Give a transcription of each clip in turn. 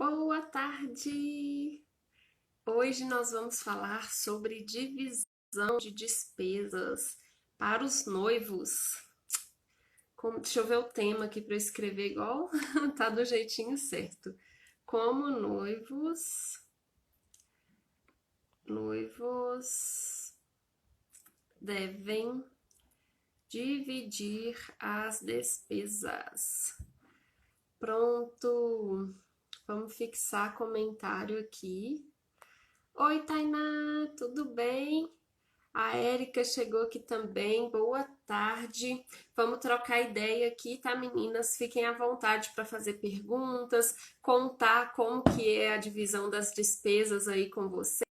Boa tarde! Hoje nós vamos falar sobre divisão de despesas para os noivos. Deixa eu ver o tema aqui para eu escrever igual, tá do jeitinho certo. Como noivos devem dividir as despesas. Pronto! Vamos fixar comentário aqui. Oi, Tainá, tudo bem? A Érica chegou aqui também. Boa tarde. Vamos trocar ideia aqui, tá, meninas? Fiquem à vontade para fazer perguntas, contar como que é a divisão das despesas aí com vocês,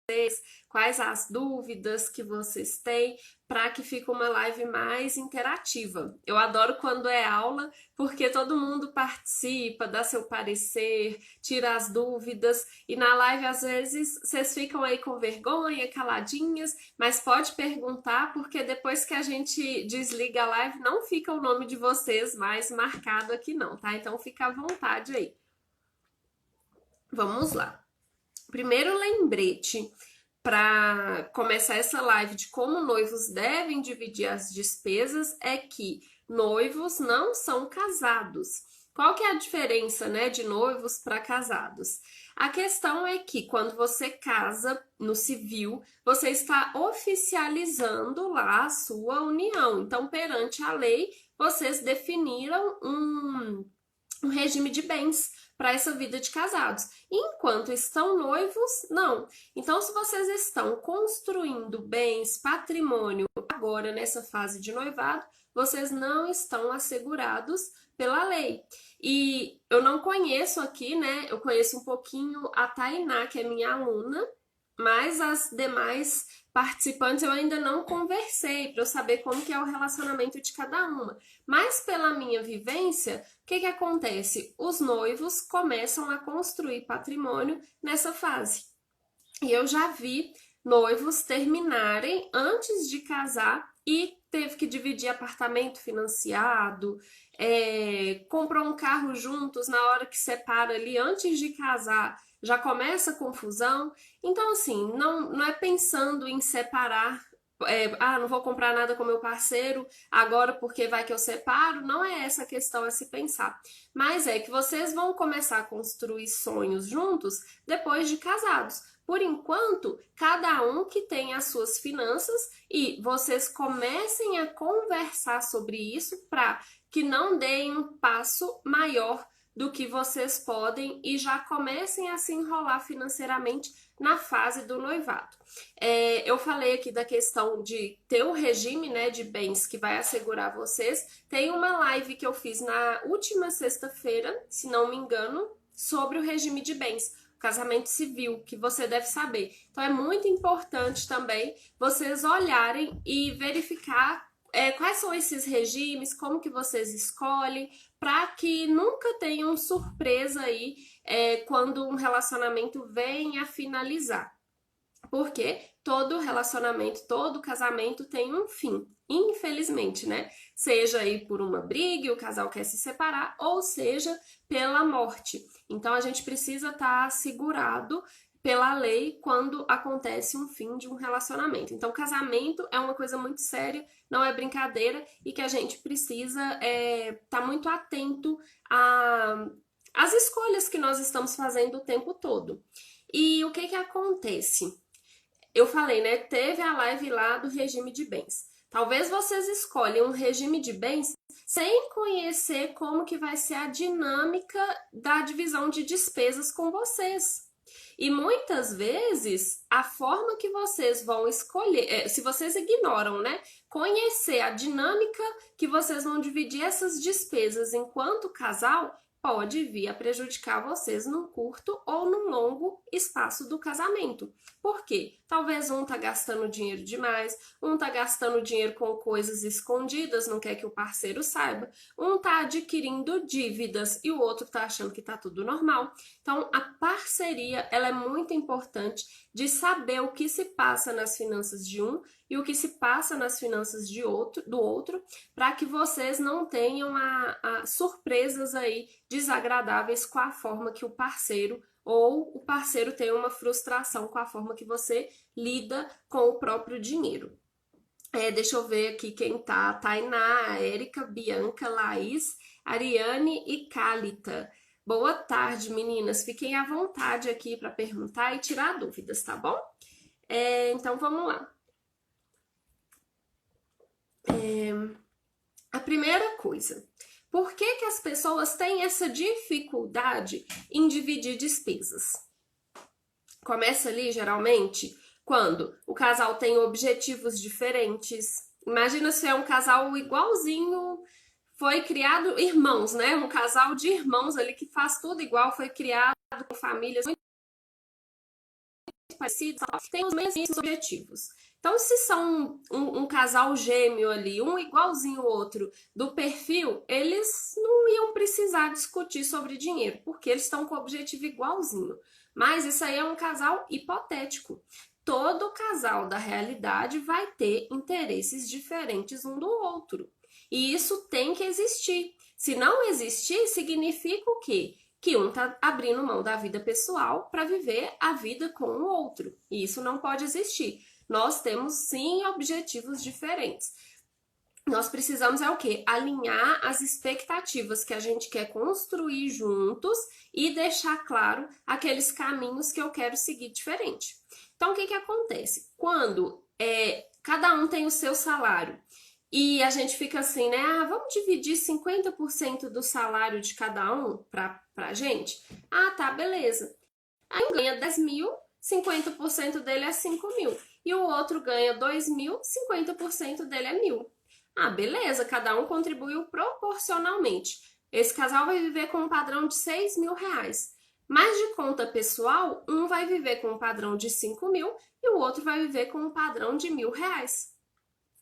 quais as dúvidas que vocês têm, para que fique uma live mais interativa. Eu adoro quando é aula, porque todo mundo participa, dá seu parecer, tira as dúvidas, e na live às vezes vocês ficam aí com vergonha, caladinhas, mas pode perguntar, porque depois que a gente desliga a live, não fica o nome de vocês mais marcado aqui não, tá? Então fica à vontade aí. Vamos lá. Primeiro lembrete para começar essa live de como noivos devem dividir as despesas é que noivos não são casados. Qual que é a diferença, né, de noivos para casados? A questão é que quando você casa no civil, você está oficializando lá a sua união. Então, perante a lei, vocês definiram um regime de bens para essa vida de casados. Enquanto estão noivos, não. Então, se vocês estão construindo bens, patrimônio agora nessa fase de noivado, vocês não estão assegurados pela lei. E eu não conheço aqui, né? Eu conheço um pouquinho a Tainá, que é minha aluna, mas as demais participantes eu ainda não conversei para eu saber como que é o relacionamento de cada uma. Mas pela minha vivência, o que acontece? Os noivos começam a construir patrimônio nessa fase. E eu já vi noivos terminarem antes de casar e teve que dividir apartamento financiado, comprou um carro juntos na hora que separa ali antes de casar, já começa a confusão. Então, assim, não é pensando em separar, não vou comprar nada com meu parceiro agora porque vai que eu separo. Não é essa a questão a se pensar. Mas é que vocês vão começar a construir sonhos juntos depois de casados. Por enquanto, cada um que tem as suas finanças e vocês comecem a conversar sobre isso para que não deem um passo maior do que vocês podem e já comecem a se enrolar financeiramente na fase do noivado. Eu falei aqui da questão de ter um regime, né, de bens que vai assegurar vocês. Tem uma live que eu fiz na última sexta-feira, se não me engano, sobre o regime de bens, casamento civil, que você deve saber. Então é muito importante também vocês olharem e verificar quais são esses regimes, como que vocês escolhem, para que nunca tenham surpresa aí quando um relacionamento vem a finalizar. Porque todo relacionamento, todo casamento tem um fim, infelizmente, né? Seja aí por uma briga e o casal quer se separar, ou seja pela morte. Então a gente precisa estar assegurado pela lei quando acontece um fim de um relacionamento. Então, casamento é uma coisa muito séria, não é brincadeira, e que a gente precisa estar muito atento às escolhas que nós estamos fazendo o tempo todo. E o que acontece? Eu falei, né? Teve a live lá do regime de bens. Talvez vocês escolham um regime de bens sem conhecer como que vai ser a dinâmica da divisão de despesas com vocês. E muitas vezes, a forma que vocês vão escolher, se vocês ignoram, né? Conhecer a dinâmica que vocês vão dividir essas despesas enquanto casal, pode vir a prejudicar vocês num curto ou num longo espaço do casamento. Por quê? Talvez um tá gastando dinheiro demais, um tá gastando dinheiro com coisas escondidas, não quer que o parceiro saiba, um tá adquirindo dívidas e o outro tá achando que tá tudo normal. Então, a parceria, ela é muito importante de saber o que se passa nas finanças de um e o que se passa nas finanças do outro, para que vocês não tenham surpresas aí desagradáveis com a forma que o parceiro ou o parceiro tem uma frustração com a forma que você lida com o próprio dinheiro. Deixa eu ver aqui quem tá. Tainá, Érica, Bianca, Laís, Ariane e Cálita. Boa tarde, meninas. Fiquem à vontade aqui para perguntar e tirar dúvidas, tá bom? Então vamos lá. A primeira coisa, por que que as pessoas têm essa dificuldade em dividir despesas? Começa ali, geralmente, quando o casal tem objetivos diferentes. Imagina se é um casal igualzinho, foi criado irmãos, né? Um casal de irmãos ali que faz tudo igual, foi criado com famílias muito parecidas, tem os mesmos objetivos. Então, se são um casal gêmeo ali, um igualzinho o outro do perfil, eles não iam precisar discutir sobre dinheiro, porque eles estão com o objetivo igualzinho. Mas isso aí é um casal hipotético. Todo casal da realidade vai ter interesses diferentes um do outro. E isso tem que existir. Se não existir, significa o quê? Que um está abrindo mão da vida pessoal para viver a vida com o outro. E isso não pode existir. Nós temos sim objetivos diferentes. Nós precisamos o quê? Alinhar as expectativas que a gente quer construir juntos e deixar claro aqueles caminhos que eu quero seguir diferente. Então, o que acontece? Quando cada um tem o seu salário e a gente fica assim, né? Vamos dividir 50% do salário de cada um pra gente? Tá, beleza. Aí um ganha 10 mil, 50% dele é 5 mil. E o outro ganha 2 mil, 50% dele é 1.000. Beleza, cada um contribuiu proporcionalmente. Esse casal vai viver com um padrão de 6 mil reais. Mas de conta pessoal, um vai viver com um padrão de 5 mil e o outro vai viver com um padrão de 1.000 reais.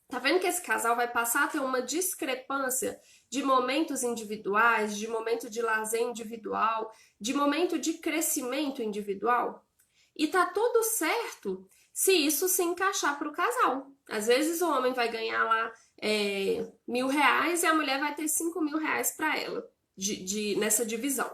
Tá vendo que esse casal vai passar a ter uma discrepância de momentos individuais, de momento de lazer individual, de momento de crescimento individual? E tá tudo certo se isso se encaixar para o casal. Às vezes o homem vai ganhar lá 1.000 reais e a mulher vai ter 5 mil reais para ela nessa divisão.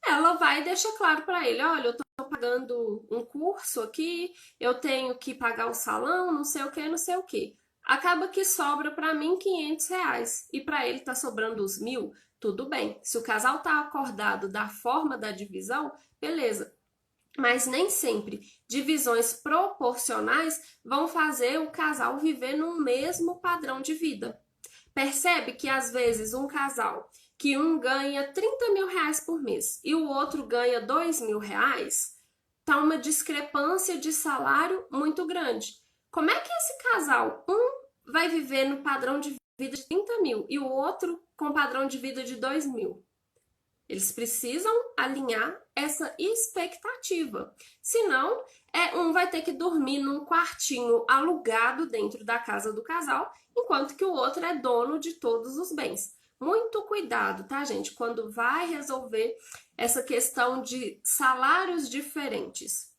Ela vai deixar claro para ele, olha, eu tô pagando um curso aqui, eu tenho que pagar o salão, não sei o que, não sei o que. Acaba que sobra para mim 500 reais e para ele tá sobrando os 1.000, tudo bem. Se o casal tá acordado da forma da divisão, beleza. Mas nem sempre divisões proporcionais vão fazer o casal viver no mesmo padrão de vida. Percebe que às vezes um casal que um ganha 30 mil reais por mês e o outro ganha 2 mil reais, tá uma discrepância de salário muito grande. Como é que esse casal, um vai viver no padrão de vida de 30 mil e o outro com padrão de vida de 2 mil? Eles precisam alinhar essa expectativa. Senão, um vai ter que dormir num quartinho alugado dentro da casa do casal, enquanto que o outro é dono de todos os bens. Muito cuidado, tá, gente? Quando vai resolver essa questão de salários diferentes.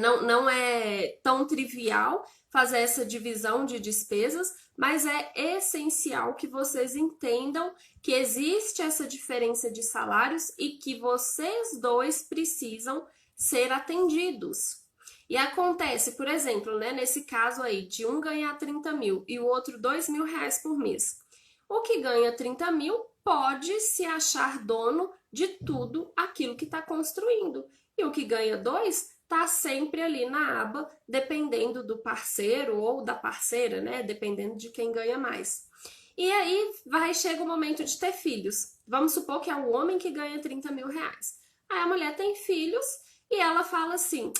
Não é tão trivial fazer essa divisão de despesas, mas é essencial que vocês entendam que existe essa diferença de salários e que vocês dois precisam ser atendidos. E acontece, por exemplo, né, nesse caso aí, de um ganhar 30 mil e o outro 2 mil reais por mês. O que ganha 30 mil pode se achar dono de tudo aquilo que está construindo. E o que ganha 2 tá sempre ali na aba, dependendo do parceiro ou da parceira, né? Dependendo de quem ganha mais. E aí chega o momento de ter filhos. Vamos supor que é o homem que ganha 30 mil reais. Aí a mulher tem filhos e ela fala assim: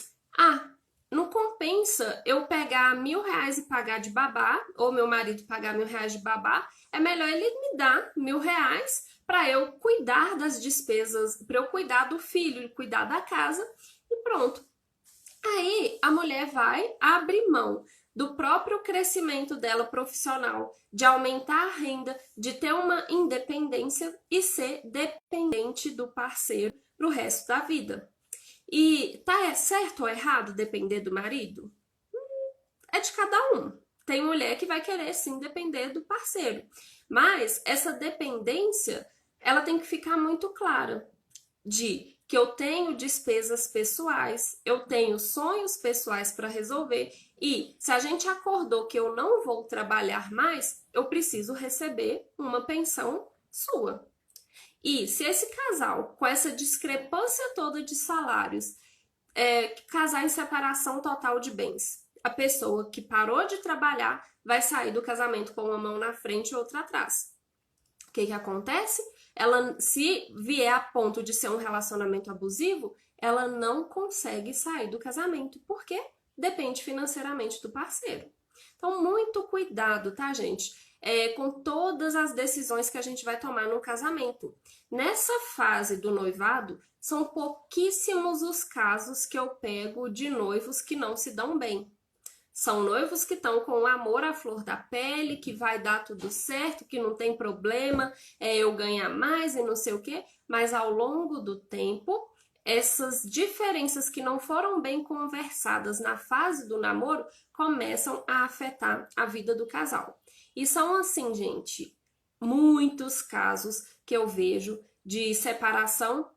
não compensa eu pegar 1.000 reais e pagar de babá, ou meu marido pagar 1.000 reais de babá, é melhor ele me dar 1.000 reais para eu cuidar das despesas, para eu cuidar do filho, cuidar da casa e pronto. Aí a mulher vai abrir mão do próprio crescimento dela profissional, de aumentar a renda, de ter uma independência e ser dependente do parceiro pro resto da vida. E tá certo ou errado depender do marido? é de cada um. Tem mulher que vai querer sim depender do parceiro, mas essa dependência ela tem que ficar muito clara de que eu tenho despesas pessoais, eu tenho sonhos pessoais para resolver e se a gente acordou que eu não vou trabalhar mais, eu preciso receber uma pensão sua. E se esse casal, com essa discrepância toda de salários, casar em separação total de bens, a pessoa que parou de trabalhar vai sair do casamento com uma mão na frente e outra atrás. O que acontece? Ela, se vier a ponto de ser um relacionamento abusivo, ela não consegue sair do casamento, porque depende financeiramente do parceiro. Então, muito cuidado, tá, gente? Com todas as decisões que a gente vai tomar no casamento. Nessa fase do noivado, são pouquíssimos os casos que eu pego de noivos que não se dão bem. São noivos que estão com o amor à flor da pele, que vai dar tudo certo, que não tem problema, eu ganhar mais e não sei o quê, mas ao longo do tempo, essas diferenças que não foram bem conversadas na fase do namoro começam a afetar a vida do casal. E são assim, gente, muitos casos que eu vejo de separação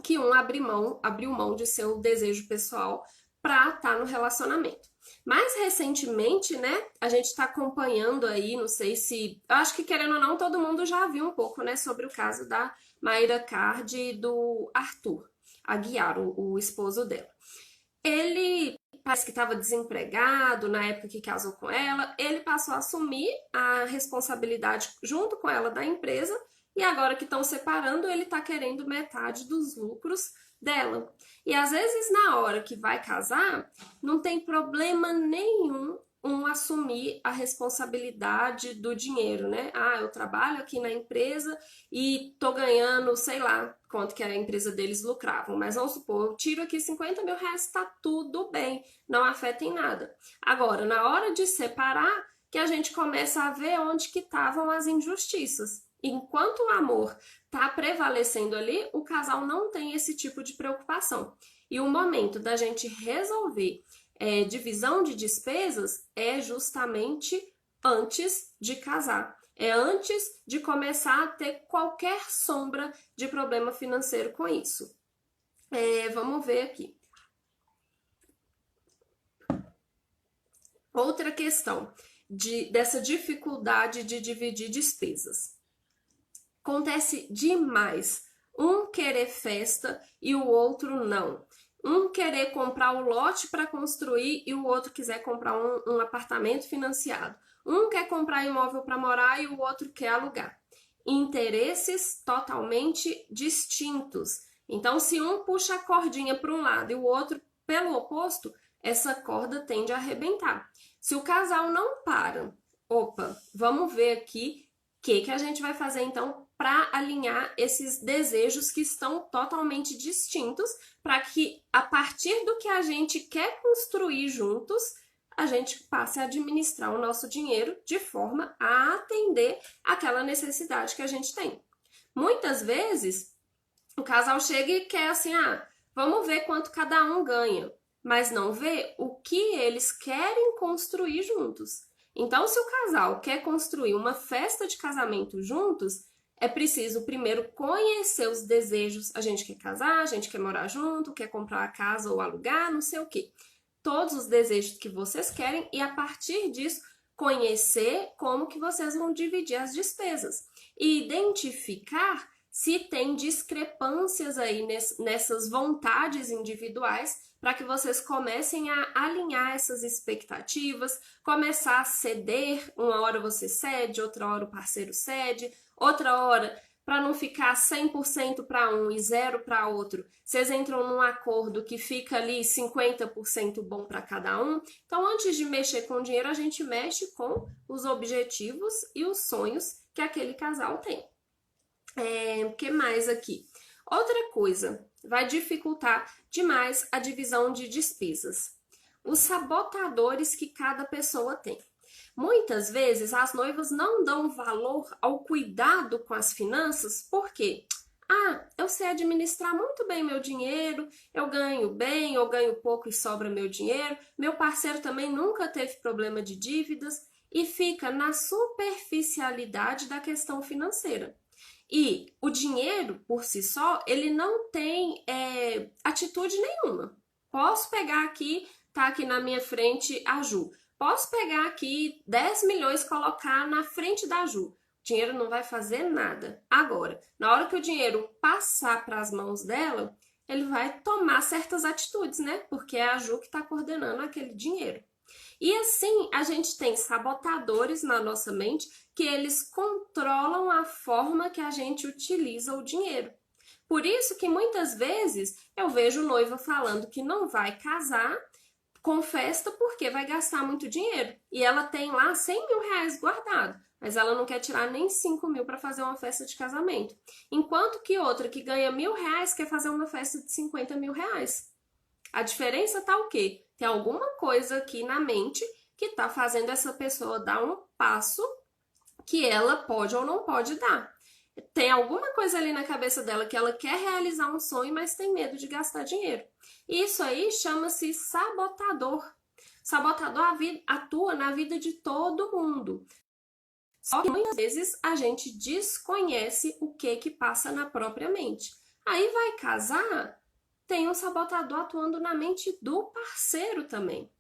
que um abriu mão de seu desejo pessoal para estar no relacionamento. Mais recentemente, né, a gente está acompanhando aí, não sei se... Eu acho que, querendo ou não, todo mundo já viu um pouco, né, sobre o caso da Mayra Card e do Arthur Aguiar, o esposo dela. Ele parece que estava desempregado na época que casou com ela, ele passou a assumir a responsabilidade junto com ela da empresa e agora que estão separando, ele está querendo metade dos lucros dela. E às vezes na hora que vai casar, não tem problema nenhum assumir a responsabilidade do dinheiro, né? Ah, eu trabalho aqui na empresa e tô ganhando, sei lá, quanto que a empresa deles lucravam, mas vamos supor, eu tiro aqui 50 mil reais, tá tudo bem, não afeta em nada. Agora, na hora de separar, que a gente começa a ver onde que estavam as injustiças. Enquanto o amor está prevalecendo ali, o casal não tem esse tipo de preocupação. E o momento da gente resolver divisão de despesas é justamente antes de casar. É antes de começar a ter qualquer sombra de problema financeiro com isso. Vamos ver aqui. Outra questão dessa dificuldade de dividir despesas. Acontece demais um querer festa e o outro não. Um querer comprar o lote para construir e o outro quiser comprar um apartamento financiado. Um quer comprar imóvel para morar e o outro quer alugar. Interesses totalmente distintos. Então, se um puxa a cordinha para um lado e o outro pelo oposto, essa corda tende a arrebentar. Se o casal não para, vamos ver aqui o que a gente vai fazer então para alinhar esses desejos que estão totalmente distintos, para que a partir do que a gente quer construir juntos, a gente passe a administrar o nosso dinheiro de forma a atender aquela necessidade que a gente tem. Muitas vezes, o casal chega e quer assim, vamos ver quanto cada um ganha, mas não vê o que eles querem construir juntos. Então, se o casal quer construir uma festa de casamento juntos, é preciso primeiro conhecer os desejos. A gente quer casar, a gente quer morar junto, quer comprar uma casa ou alugar, não sei o quê. Todos os desejos que vocês querem e a partir disso conhecer como que vocês vão dividir as despesas e identificar se tem discrepâncias aí nessas vontades individuais para que vocês comecem a alinhar essas expectativas, começar a ceder, uma hora você cede, outra hora o parceiro cede, outra hora, para não ficar 100% para um e 0 para outro, vocês entram num acordo que fica ali 50% bom para cada um. Então, antes de mexer com o dinheiro, a gente mexe com os objetivos e os sonhos que aquele casal tem. O que mais aqui? Outra coisa, vai dificultar demais a divisão de despesas. Os sabotadores que cada pessoa tem. Muitas vezes as noivas não dão valor ao cuidado com as finanças, por quê? Ah, eu sei administrar muito bem meu dinheiro, eu ganho bem, eu ganho pouco e sobra meu dinheiro. Meu parceiro também nunca teve problema de dívidas e fica na superficialidade da questão financeira. E o dinheiro, por si só, ele não tem atitude nenhuma. Posso pegar aqui, tá aqui na minha frente a Ju. Posso pegar aqui 10 milhões e colocar na frente da Ju. O dinheiro não vai fazer nada. Agora, na hora que o dinheiro passar para as mãos dela, ele vai tomar certas atitudes, né? Porque é a Ju que está coordenando aquele dinheiro. E assim, a gente tem sabotadores na nossa mente que eles controlam a forma que a gente utiliza o dinheiro. Por isso que muitas vezes eu vejo noiva falando que não vai casar com festa porque vai gastar muito dinheiro. E ela tem lá 100 mil reais guardado, mas ela não quer tirar nem 5 mil para fazer uma festa de casamento. Enquanto que outra que ganha R$ 1.000 quer fazer uma festa de 50 mil reais. A diferença tá o quê? Tem alguma coisa aqui na mente que tá fazendo essa pessoa dar um passo que ela pode ou não pode dar. Tem alguma coisa ali na cabeça dela que ela quer realizar um sonho, mas tem medo de gastar dinheiro. Isso aí chama-se sabotador. Sabotador atua na vida de todo mundo. Só que muitas vezes a gente desconhece o que passa na própria mente. Aí vai casar, tem um sabotador atuando na mente do parceiro também.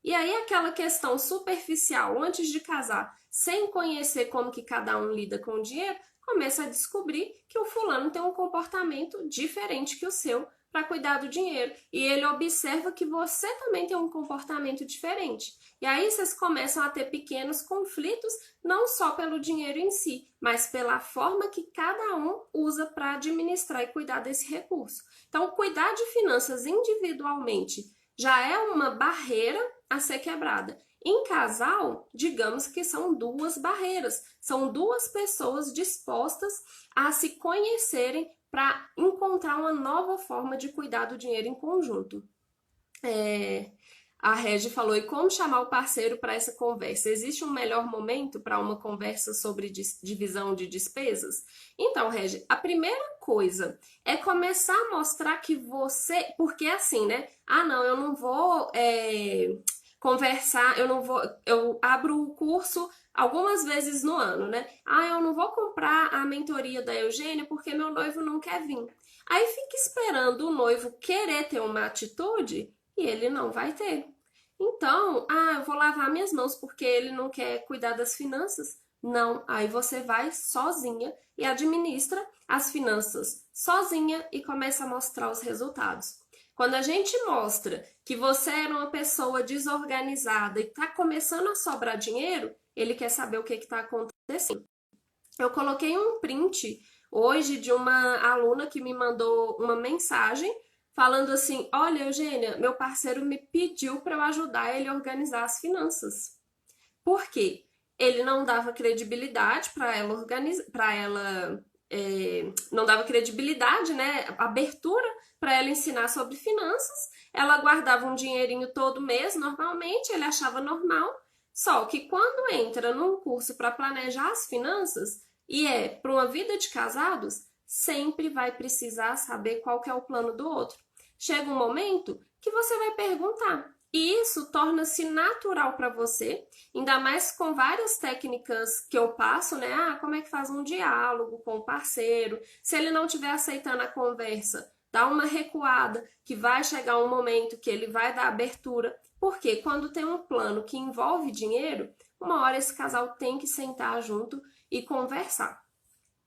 E aí aquela questão superficial antes de casar, sem conhecer como que cada um lida com o dinheiro, começa a descobrir que o fulano tem um comportamento diferente que o seu para cuidar do dinheiro. E ele observa que você também tem um comportamento diferente. E aí vocês começam a ter pequenos conflitos, não só pelo dinheiro em si, mas pela forma que cada um usa para administrar e cuidar desse recurso. Então, cuidar de finanças individualmente já é uma barreira a ser quebrada. Em casal, digamos que são duas barreiras, são duas pessoas dispostas a se conhecerem para encontrar uma nova forma de cuidar do dinheiro em conjunto. A Regi falou, e como chamar o parceiro para essa conversa? Existe um melhor momento para uma conversa sobre divisão de despesas? Então, Regi, a primeira coisa é começar a mostrar que você... Porque assim, né? Ah, não, eu não vou conversar, eu abro o curso algumas vezes no ano, né? Ah, eu não vou comprar a mentoria da Eugênia porque meu noivo não quer vir. Aí fica esperando o noivo querer ter uma atitude e ele não vai ter. Então, eu vou lavar minhas mãos porque ele não quer cuidar das finanças. Não, aí você vai sozinha e administra as finanças sozinha e começa a mostrar os resultados. Quando a gente mostra que você era uma pessoa desorganizada e está começando a sobrar dinheiro, ele quer saber o que está acontecendo. Eu coloquei um print hoje de uma aluna que me mandou uma mensagem falando assim, olha, Eugênia, meu parceiro me pediu para eu ajudar ele a organizar as finanças. Por quê? Ele não dava credibilidade para ela organizar, não dava credibilidade, né? Abertura para ela ensinar sobre finanças. Ela guardava um dinheirinho todo mês, normalmente, ele achava normal. Só que quando entra num curso para planejar as finanças e é para uma vida de casados, sempre vai precisar saber qual que é o plano do outro. Chega um momento que você vai perguntar. E isso torna-se natural para você, ainda mais com várias técnicas que eu passo, né? Como é que faz um diálogo com o parceiro? Se ele não estiver aceitando a conversa, dá uma recuada, que vai chegar um momento que ele vai dar abertura. Porque quando tem um plano que envolve dinheiro, uma hora esse casal tem que sentar junto e conversar.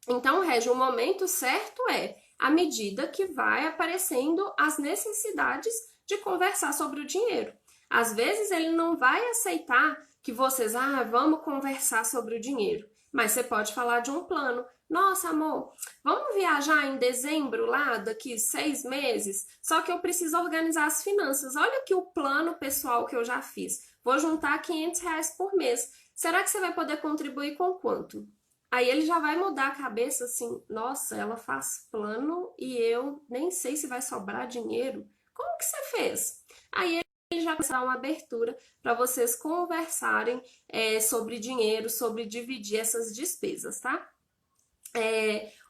Então, Regi, o momento certo é à medida que vai aparecendo as necessidades de conversar sobre o dinheiro. Às vezes ele não vai aceitar que vocês, vamos conversar sobre o dinheiro, mas você pode falar de um plano. Nossa, amor, vamos viajar em dezembro lá, daqui 6 meses? Só que eu preciso organizar as finanças. Olha aqui o plano pessoal que eu já fiz. Vou juntar R$ 500 por mês. Será que você vai poder contribuir com quanto? Aí ele já vai mudar a cabeça assim, nossa, ela faz plano e eu nem sei se vai sobrar dinheiro. Como que você fez? Aí ele já vai dar uma abertura para vocês conversarem sobre dinheiro, sobre dividir essas despesas, tá?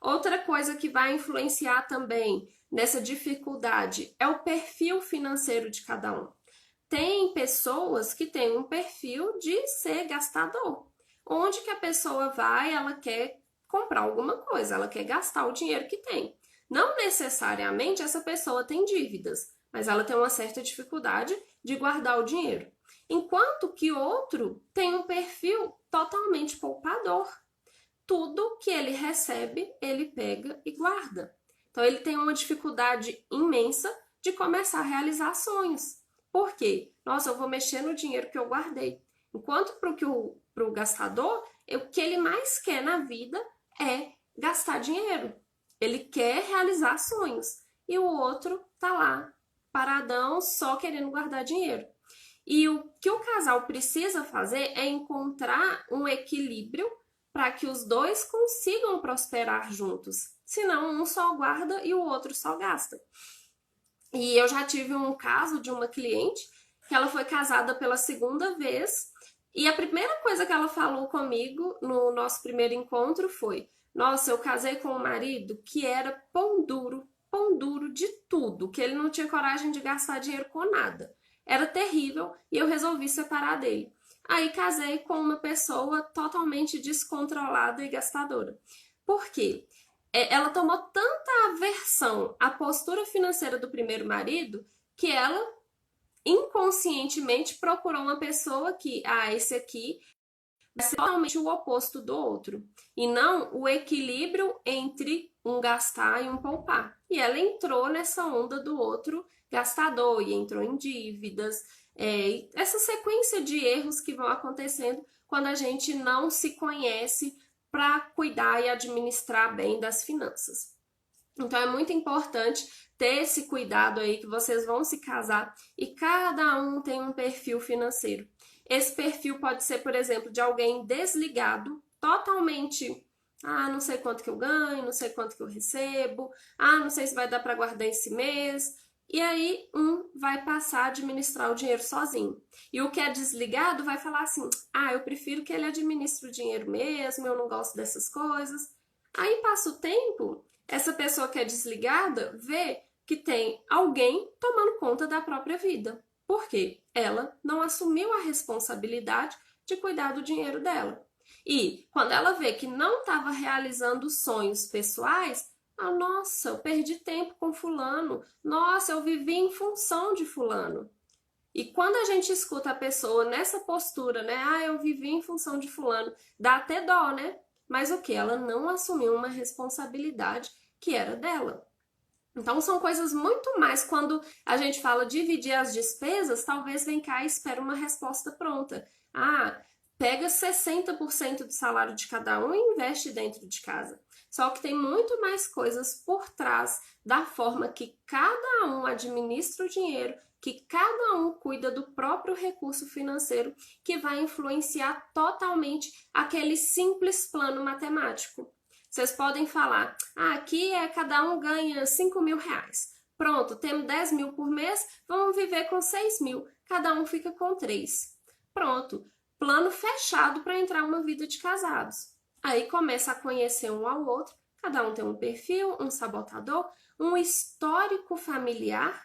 Outra coisa que vai influenciar também nessa dificuldade é o perfil financeiro de cada um. Tem pessoas que têm um perfil de ser gastador. Onde que a pessoa vai, ela quer comprar alguma coisa, ela quer gastar o dinheiro que tem. Não necessariamente essa pessoa tem dívidas, mas ela tem uma certa dificuldade de guardar o dinheiro. Enquanto que outro tem um perfil totalmente poupador. Tudo que ele recebe, ele pega e guarda. Então ele tem uma dificuldade imensa de começar a realizar sonhos. Por quê? Nossa, eu vou mexer no dinheiro que eu guardei. Enquanto para o gastador, o que ele mais quer na vida é gastar dinheiro. Ele quer realizar sonhos. E o outro tá lá, paradão, só querendo guardar dinheiro. E o que o casal precisa fazer é encontrar um equilíbrio para que os dois consigam prosperar juntos. Senão, um só guarda e o outro só gasta. E eu já tive um caso de uma cliente que ela foi casada pela segunda vez e a primeira coisa que ela falou comigo no nosso primeiro encontro foi: nossa, eu casei com um marido que era pão duro de tudo, que ele não tinha coragem de gastar dinheiro com nada. Era terrível e eu resolvi separar dele. Aí casei com uma pessoa totalmente descontrolada e gastadora. Por quê? Ela tomou tanta aversão à postura financeira do primeiro marido que ela inconscientemente procurou uma pessoa que, esse aqui vai ser totalmente o oposto do outro. E não o equilíbrio entre um gastar e um poupar. E ela entrou nessa onda do outro gastador e entrou em dívidas. Essa sequência de erros que vão acontecendo quando a gente não se conhece para cuidar e administrar bem das finanças. Então é muito importante ter esse cuidado aí que vocês vão se casar e cada um tem um perfil financeiro. Esse perfil pode ser, por exemplo, de alguém desligado, totalmente, não sei quanto que eu ganho, não sei quanto que eu recebo, não sei se vai dar para guardar esse mês. E aí um vai passar a administrar o dinheiro sozinho. E o que é desligado vai falar assim: eu prefiro que ele administre o dinheiro mesmo, eu não gosto dessas coisas. Aí passa o tempo, essa pessoa que é desligada vê que tem alguém tomando conta da própria vida. Por quê? Ela não assumiu a responsabilidade de cuidar do dinheiro dela. E quando ela vê que não estava realizando sonhos pessoais, nossa, eu perdi tempo com fulano. Nossa, eu vivi em função de fulano. E quando a gente escuta a pessoa nessa postura, né? Eu vivi em função de fulano, dá até dó, né? Mas o que? Ela não assumiu uma responsabilidade que era dela. Então são coisas muito mais quando a gente fala dividir as despesas, talvez vem cá e espera uma resposta pronta. Pega 60% do salário de cada um e investe dentro de casa. Só que tem muito mais coisas por trás da forma que cada um administra o dinheiro, que cada um cuida do próprio recurso financeiro, que vai influenciar totalmente aquele simples plano matemático. Vocês podem falar, aqui cada um ganha 5 mil reais. Pronto, temos 10 mil por mês, vamos viver com 6 mil, cada um fica com 3. Pronto, plano fechado para entrar uma vida de casados. Aí começa a conhecer um ao outro, cada um tem um perfil, um sabotador, um histórico familiar.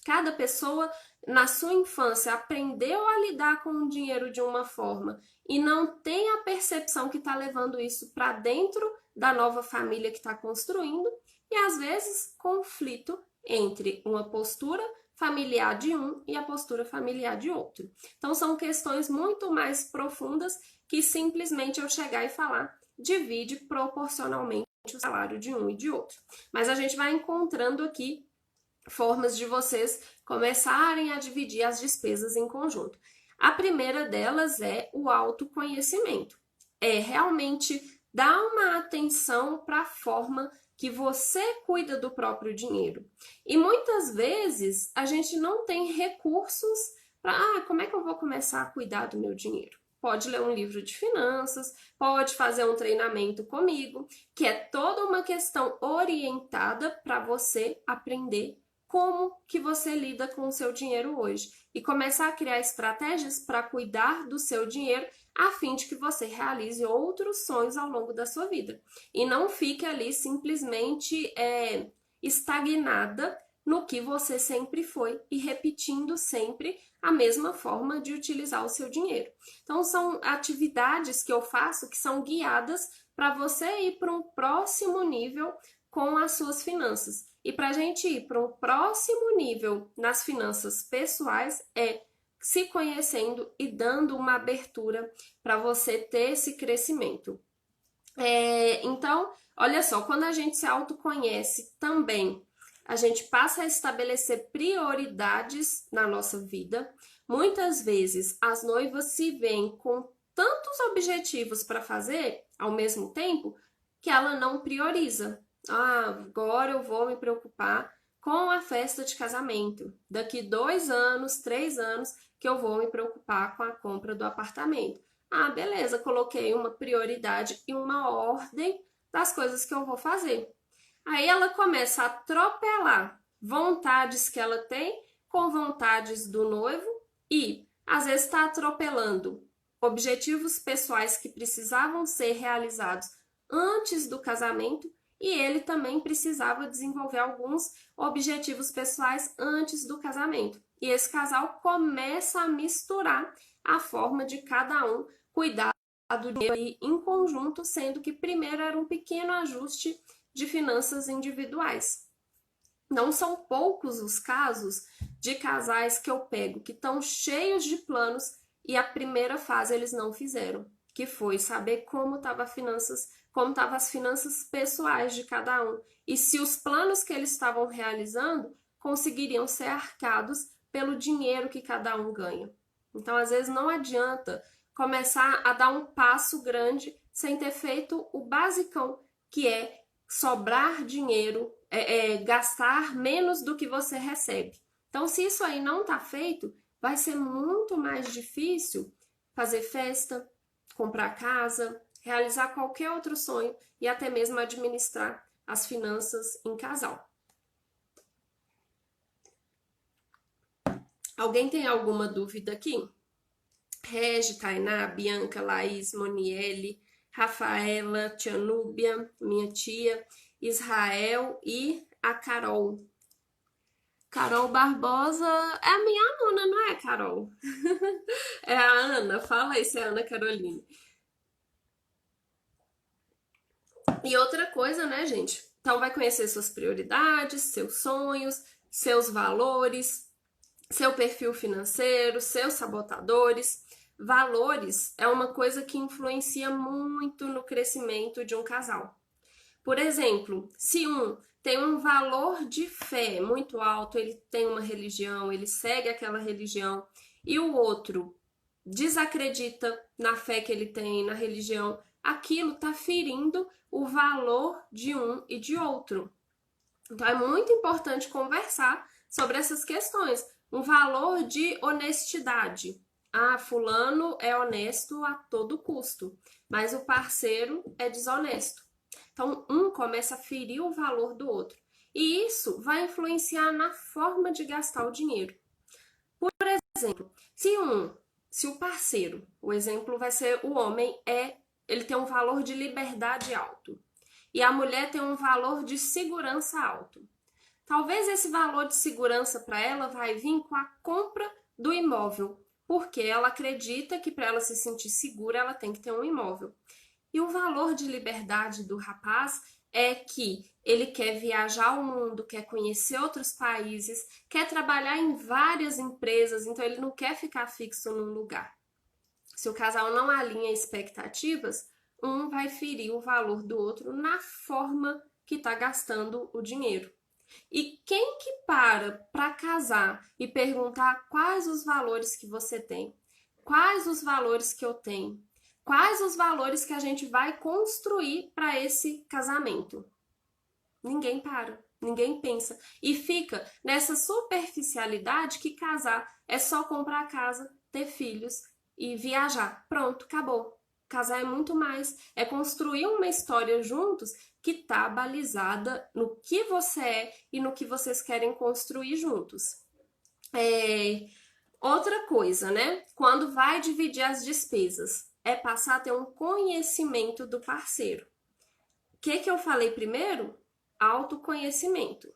Cada pessoa, na sua infância, aprendeu a lidar com o dinheiro de uma forma e não tem a percepção que está levando isso para dentro da nova família que está construindo e, às vezes, conflito entre uma postura familiar de um e a postura familiar de outro. Então, são questões muito mais profundas que simplesmente eu chegar e falar, divide proporcionalmente o salário de um e de outro. Mas a gente vai encontrando aqui formas de vocês começarem a dividir as despesas em conjunto. A primeira delas é o autoconhecimento. É realmente dar uma atenção para a forma que você cuida do próprio dinheiro. E muitas vezes a gente não tem recursos para, como é que eu vou começar a cuidar do meu dinheiro? Pode ler um livro de finanças, pode fazer um treinamento comigo, que é toda uma questão orientada para você aprender como que você lida com o seu dinheiro hoje e começar a criar estratégias para cuidar do seu dinheiro a fim de que você realize outros sonhos ao longo da sua vida e não fique ali simplesmente estagnada no que você sempre foi e repetindo sempre a mesma forma de utilizar o seu dinheiro. Então, são atividades que eu faço que são guiadas para você ir para um próximo nível com as suas finanças. E para a gente ir para um próximo nível nas finanças pessoais é se conhecendo e dando uma abertura para você ter esse crescimento. Então, olha só, quando a gente se autoconhece também, a gente passa a estabelecer prioridades na nossa vida. Muitas vezes as noivas se veem com tantos objetivos para fazer ao mesmo tempo que ela não prioriza. Agora eu vou me preocupar com a festa de casamento. Daqui 2 anos, 3 anos, que eu vou me preocupar com a compra do apartamento. Beleza, coloquei uma prioridade e uma ordem das coisas que eu vou fazer. Aí ela começa a atropelar vontades que ela tem com vontades do noivo e às vezes está atropelando objetivos pessoais que precisavam ser realizados antes do casamento e ele também precisava desenvolver alguns objetivos pessoais antes do casamento. E esse casal começa a misturar a forma de cada um cuidar do dinheiro em conjunto, sendo que primeiro era um pequeno ajuste de finanças individuais. Não são poucos os casos de casais que eu pego que estão cheios de planos e a primeira fase eles não fizeram, que foi saber como estavam as finanças pessoais de cada um e se os planos que eles estavam realizando conseguiriam ser arcados pelo dinheiro que cada um ganha. Então, às vezes, não adianta começar a dar um passo grande sem ter feito o basicão, que é sobrar dinheiro, gastar menos do que você recebe. Então, se isso aí não está feito, vai ser muito mais difícil fazer festa, comprar casa, realizar qualquer outro sonho e até mesmo administrar as finanças em casal. Alguém tem alguma dúvida aqui? Regi, Tainá, Bianca, Laís, Moniele, Rafaela, Tia Núbia, minha tia, Israel e a Carol. Carol Barbosa é a minha aluna, não é, Carol? É a Ana, fala aí se é a Ana Carolina. E outra coisa, né, gente? Então vai conhecer suas prioridades, seus sonhos, seus valores, seu perfil financeiro, seus sabotadores. Valores é uma coisa que influencia muito no crescimento de um casal. Por exemplo, se um tem um valor de fé muito alto, ele tem uma religião, ele segue aquela religião, e o outro desacredita na fé que ele tem, na religião, aquilo está ferindo o valor de um e de outro. Então é muito importante conversar sobre essas questões. Um valor de honestidade. Fulano é honesto a todo custo, mas o parceiro é desonesto. Então, um começa a ferir o valor do outro. E isso vai influenciar na forma de gastar o dinheiro. Por exemplo, se o parceiro, o exemplo vai ser o homem, ele tem um valor de liberdade alto. E a mulher tem um valor de segurança alto. Talvez esse valor de segurança para ela vai vir com a compra do imóvel, porque ela acredita que para ela se sentir segura, ela tem que ter um imóvel. E o valor de liberdade do rapaz é que ele quer viajar ao mundo, quer conhecer outros países, quer trabalhar em várias empresas, então ele não quer ficar fixo num lugar. Se o casal não alinha expectativas, um vai ferir o valor do outro na forma que está gastando o dinheiro. E quem que para casar e perguntar quais os valores que você tem, quais os valores que eu tenho, quais os valores que a gente vai construir para esse casamento? Ninguém para, ninguém pensa. E fica nessa superficialidade que casar é só comprar casa, ter filhos e viajar. Pronto, acabou. Casar é muito mais, é construir uma história juntos que tá balizada no que você é e no que vocês querem construir juntos. Outra coisa, né? Quando vai dividir as despesas, é passar a ter um conhecimento do parceiro. O que eu falei primeiro? Autoconhecimento.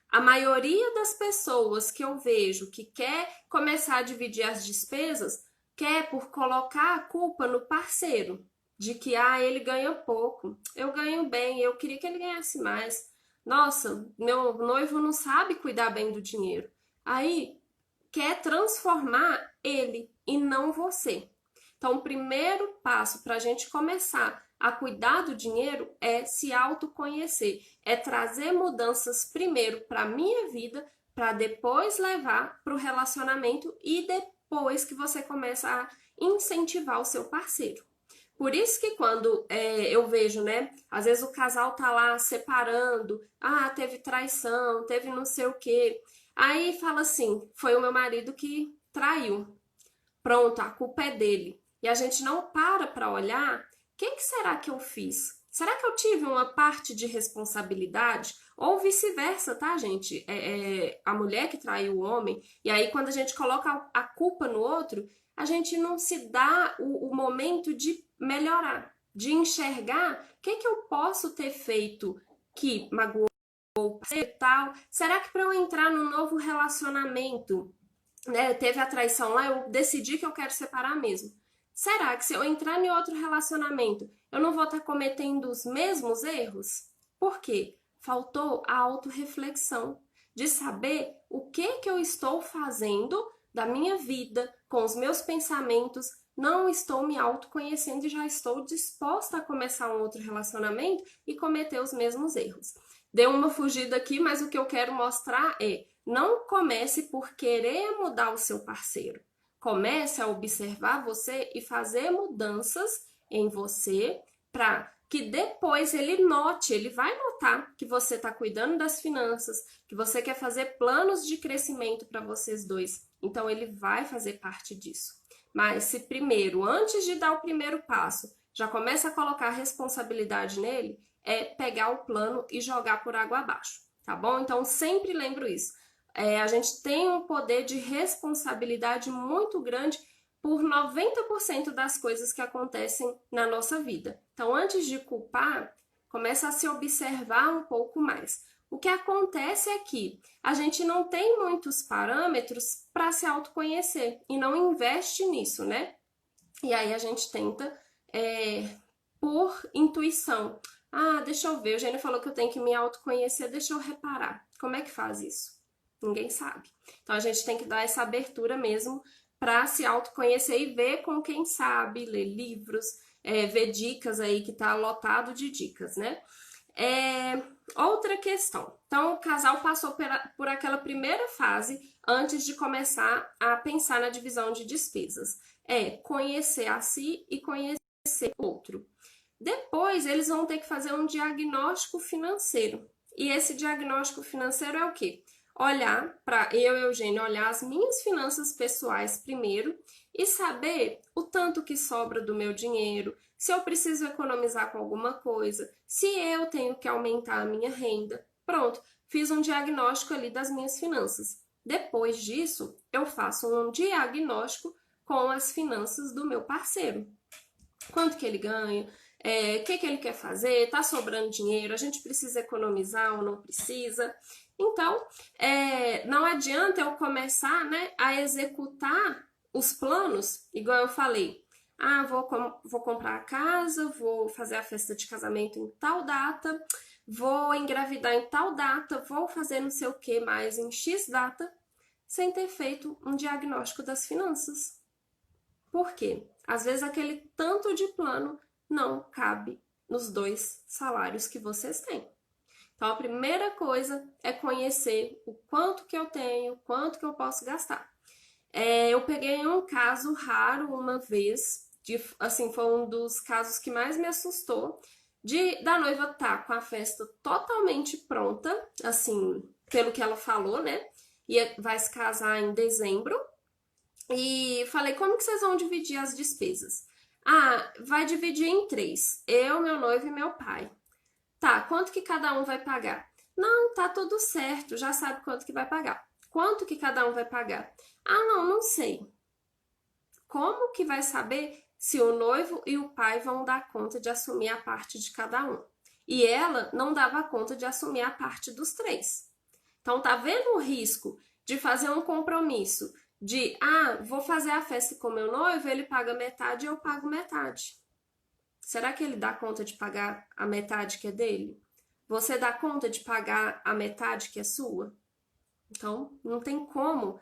A maioria das pessoas que eu vejo que quer começar a dividir as despesas quer por colocar a culpa no parceiro, de que ele ganha pouco, eu ganho bem, eu queria que ele ganhasse mais. Nossa, meu noivo não sabe cuidar bem do dinheiro. Aí quer transformar ele e não você. Então, o primeiro passo para a gente começar a cuidar do dinheiro é se autoconhecer, é trazer mudanças primeiro para a minha vida, para depois levar para o relacionamento e depois que você começa a incentivar o seu parceiro. Por isso que quando eu vejo, né, às vezes o casal tá lá separando, teve traição, teve não sei o quê, aí fala assim, foi o meu marido que traiu, pronto, a culpa é dele. E a gente não para olhar, o que será que eu fiz? Será que eu tive uma parte de responsabilidade? Ou vice-versa, tá, gente? A mulher que traiu o homem, e aí quando a gente coloca a culpa no outro, a gente não se dá o momento de melhorar, de enxergar o que eu posso ter feito que magoou o parceiro e tal. Será que para eu entrar num novo relacionamento, né, teve a traição lá, eu decidi que eu quero separar mesmo. Será que se eu entrar em outro relacionamento, eu não vou estar cometendo os mesmos erros? Por quê? Faltou a autorreflexão de saber o que eu estou fazendo da minha vida, com os meus pensamentos, não estou me autoconhecendo e já estou disposta a começar um outro relacionamento e cometer os mesmos erros. Deu uma fugida aqui, mas o que eu quero mostrar é: não comece por querer mudar o seu parceiro. Comece a observar você e fazer mudanças em você para que depois ele note, ele vai notar que você está cuidando das finanças, que você quer fazer planos de crescimento para vocês dois. Então ele vai fazer parte disso. Mas se primeiro, antes de dar o primeiro passo, já começa a colocar a responsabilidade nele, é pegar o plano e jogar por água abaixo, tá bom? Então sempre lembro isso. A gente tem um poder de responsabilidade muito grande por 90% das coisas que acontecem na nossa vida. Então, antes de culpar, começa a se observar um pouco mais. O que acontece é que a gente não tem muitos parâmetros para se autoconhecer e não investe nisso, né? E aí a gente tenta por intuição. Deixa eu ver, o Eugênio falou que eu tenho que me autoconhecer, deixa eu reparar. Como é que faz isso? Ninguém sabe. Então a gente tem que dar essa abertura mesmo para se autoconhecer e ver com quem sabe, ler livros, ver dicas aí que tá lotado de dicas, né? Outra questão. Então o casal passou por aquela primeira fase antes de começar a pensar na divisão de despesas. Conhecer a si e conhecer o outro. Depois eles vão ter que fazer um diagnóstico financeiro. E esse diagnóstico financeiro é o quê? Olhar para eu e Eugênio, olhar as minhas finanças pessoais primeiro e saber o tanto que sobra do meu dinheiro, se eu preciso economizar com alguma coisa, se eu tenho que aumentar a minha renda. Pronto, fiz um diagnóstico ali das minhas finanças. Depois disso, eu faço um diagnóstico com as finanças do meu parceiro. Quanto que ele ganha? O que ele quer fazer? Tá sobrando dinheiro? A gente precisa economizar ou não precisa? Então, não adianta eu começar, né, a executar os planos, igual eu falei. Vou comprar a casa, vou fazer a festa de casamento em tal data, vou engravidar em tal data, vou fazer não sei o que mais em X data, sem ter feito um diagnóstico das finanças. Por quê? Às vezes aquele tanto de plano não cabe nos 2 salários que vocês têm. Então, a primeira coisa é conhecer o quanto que eu tenho, quanto que eu posso gastar. Eu peguei um caso raro uma vez, assim, foi um dos casos que mais me assustou, da noiva estar com a festa totalmente pronta, assim, pelo que ela falou, né? E vai se casar em dezembro. E falei, como que vocês vão dividir as despesas? Ah, vai dividir em três. Eu, meu noivo e meu pai. Tá, quanto que cada um vai pagar? Não, tá tudo certo, já sabe quanto que vai pagar. Quanto que cada um vai pagar? Ah, não, não sei. Como que vai saber se o noivo e o pai vão dar conta de assumir a parte de cada um? E ela não dava conta de assumir a parte dos três. Então, tá vendo o risco de fazer um compromisso de, vou fazer a festa com meu noivo, ele paga metade e eu pago metade. Será que ele dá conta de pagar a metade que é dele? Você dá conta de pagar a metade que é sua? Então, não tem como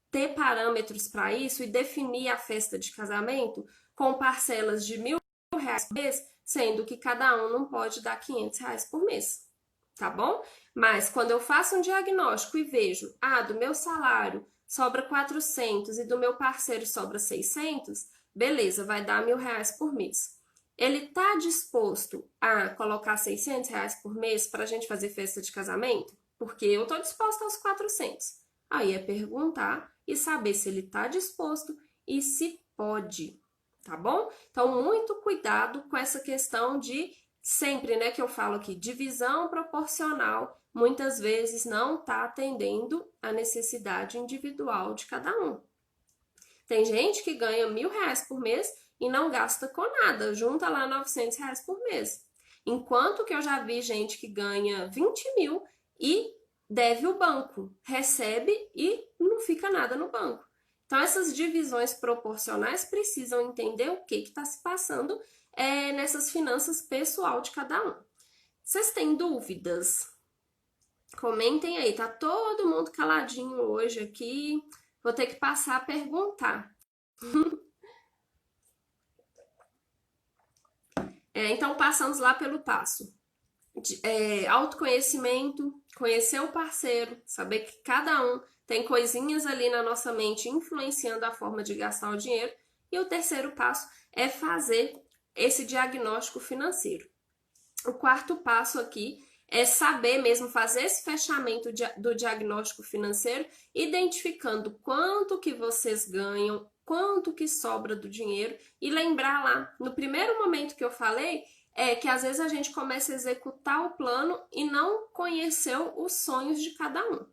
ter parâmetros para isso e definir a festa de casamento com parcelas de R$ 1.000 por mês, sendo que cada um não pode dar R$ 500 por mês, tá bom? Mas quando eu faço um diagnóstico e vejo, do meu salário sobra 400 e do meu parceiro sobra 600, beleza, vai dar R$ 1.000 por mês. Ele tá disposto a colocar R$ 600 por mês para a gente fazer festa de casamento? Porque eu tô disposta aos 400. Aí é perguntar e saber se ele está disposto e se pode, tá bom? Então, muito cuidado com essa questão de sempre, né, que eu falo aqui, divisão proporcional, muitas vezes não está atendendo a necessidade individual de cada um. Tem gente que ganha R$ 1.000 por mês e não gasta com nada, junta lá R$ 900 por mês. Enquanto que eu já vi gente que ganha 20 mil e deve o banco, recebe e não fica nada no banco. Então, essas divisões proporcionais precisam entender o que está se passando nessas finanças pessoal de cada um. Vocês têm dúvidas? Comentem aí, tá todo mundo caladinho hoje aqui. Vou ter que passar a perguntar. Então, passamos lá pelo passo. Autoconhecimento, conhecer o parceiro, saber que cada um tem coisinhas ali na nossa mente influenciando a forma de gastar o dinheiro. E o terceiro passo é fazer esse diagnóstico financeiro. O quarto passo aqui é saber mesmo fazer esse fechamento do diagnóstico financeiro, identificando quanto que vocês ganham, quanto que sobra do dinheiro e lembrar lá, no primeiro momento que eu falei, que às vezes a gente começa a executar o plano e não conheceu os sonhos de cada um.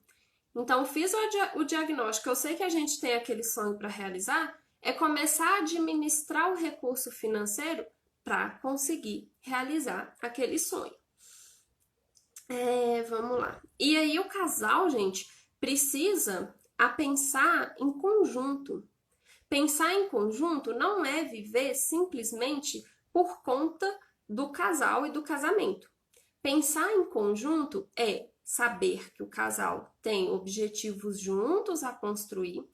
Então, fiz o diagnóstico, eu sei que a gente tem aquele sonho para realizar, é começar a administrar o recurso financeiro para conseguir realizar aquele sonho. Vamos lá. E aí o casal, gente, precisa pensar em conjunto. Pensar em conjunto não é viver simplesmente por conta do casal e do casamento. Pensar em conjunto é saber que o casal tem objetivos juntos a construir,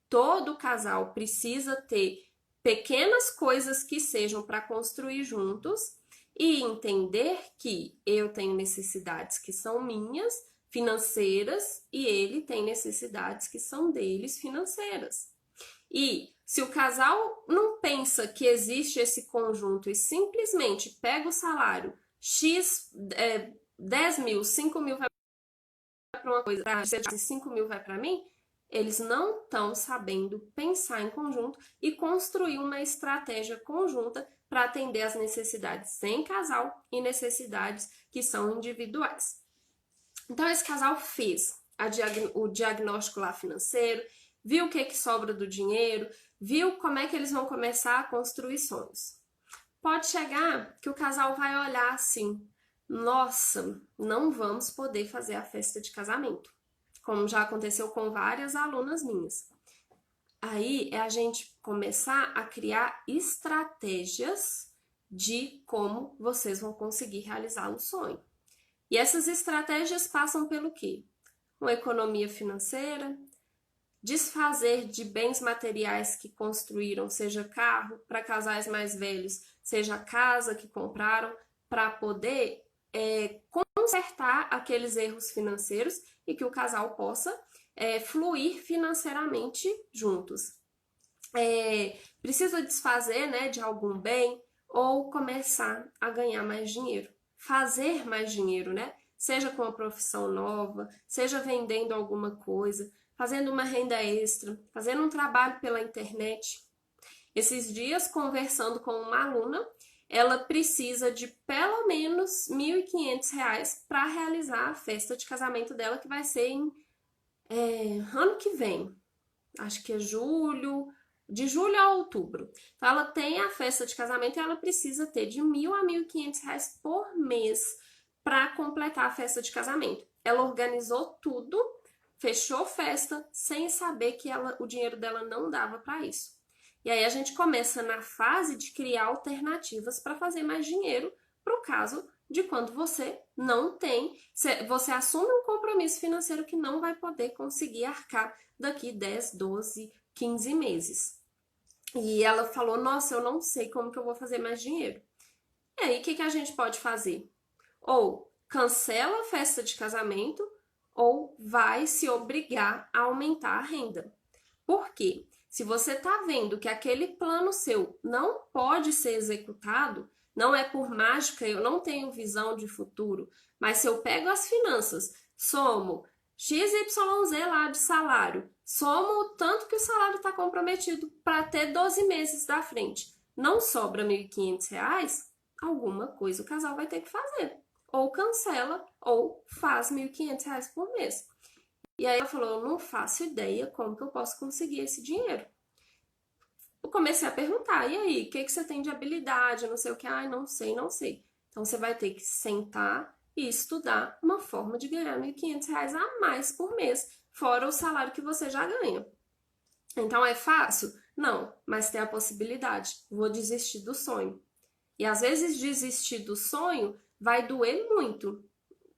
todo casal precisa ter pequenas coisas que sejam para construir juntos e entender que eu tenho necessidades que são minhas, financeiras, e ele tem necessidades que são deles, financeiras. E se o casal não pensa que existe esse conjunto e simplesmente pega o salário X, 10 mil, 5 mil vai para uma coisa, 5 mil vai para mim, eles não estão sabendo pensar em conjunto e construir uma estratégia conjunta para atender as necessidades em casal e necessidades que são individuais. Então, esse casal fez o diagnóstico lá financeiro, viu o que sobra do dinheiro, viu como é que eles vão começar a construir sonhos. Pode chegar que o casal vai olhar assim, nossa, não vamos poder fazer a festa de casamento, como já aconteceu com várias alunas minhas. Aí é a gente começar a criar estratégias de como vocês vão conseguir realizar o sonho. E essas estratégias passam pelo quê? Uma economia financeira, desfazer de bens materiais que construíram, seja carro para casais mais velhos, seja casa que compraram, para poder consertar aqueles erros financeiros e que o casal possa fluir financeiramente juntos. Precisa desfazer, né, de algum bem ou começar a ganhar mais dinheiro, fazer mais dinheiro, né? Seja com uma profissão nova, seja vendendo alguma coisa, fazendo uma renda extra, fazendo um trabalho pela internet. Esses dias, conversando com uma aluna, ela precisa de pelo menos R$ 1.500 para realizar a festa de casamento dela, que vai ser em ano que vem. Acho que é julho, de julho a outubro. Então, ela tem a festa de casamento e ela precisa ter de R$ 1.000 a R$ 1.500 por mês para completar a festa de casamento. Ela organizou tudo, fechou festa, sem saber que o dinheiro dela não dava para isso. E aí a gente começa na fase de criar alternativas para fazer mais dinheiro para o caso de quando você não tem, você assume um compromisso financeiro que não vai poder conseguir arcar daqui 10, 12, 15 meses. E ela falou, nossa, eu não sei como que eu vou fazer mais dinheiro. E aí, o que a gente pode fazer? Ou cancela a festa de casamento, ou vai se obrigar a aumentar a renda. Por quê? Se você está vendo que aquele plano seu não pode ser executado, não é por mágica, eu não tenho visão de futuro, mas se eu pego as finanças, somo XYZ lá de salário, somo o tanto que o salário está comprometido para ter 12 meses da frente, não sobra R$ 1.500, alguma coisa o casal vai ter que fazer. Ou cancela, ou faz R$ 1.500 por mês. E aí ela falou, eu não faço ideia como que eu posso conseguir esse dinheiro. Eu comecei a perguntar, e aí, o que você tem de habilidade, não sei o que, ai, não sei. Então você vai ter que sentar e estudar uma forma de ganhar R$ 1.500 a mais por mês, fora o salário que você já ganha. Então é fácil? Não, mas tem a possibilidade. Vou desistir do sonho. E às vezes desistir do sonho vai doer muito.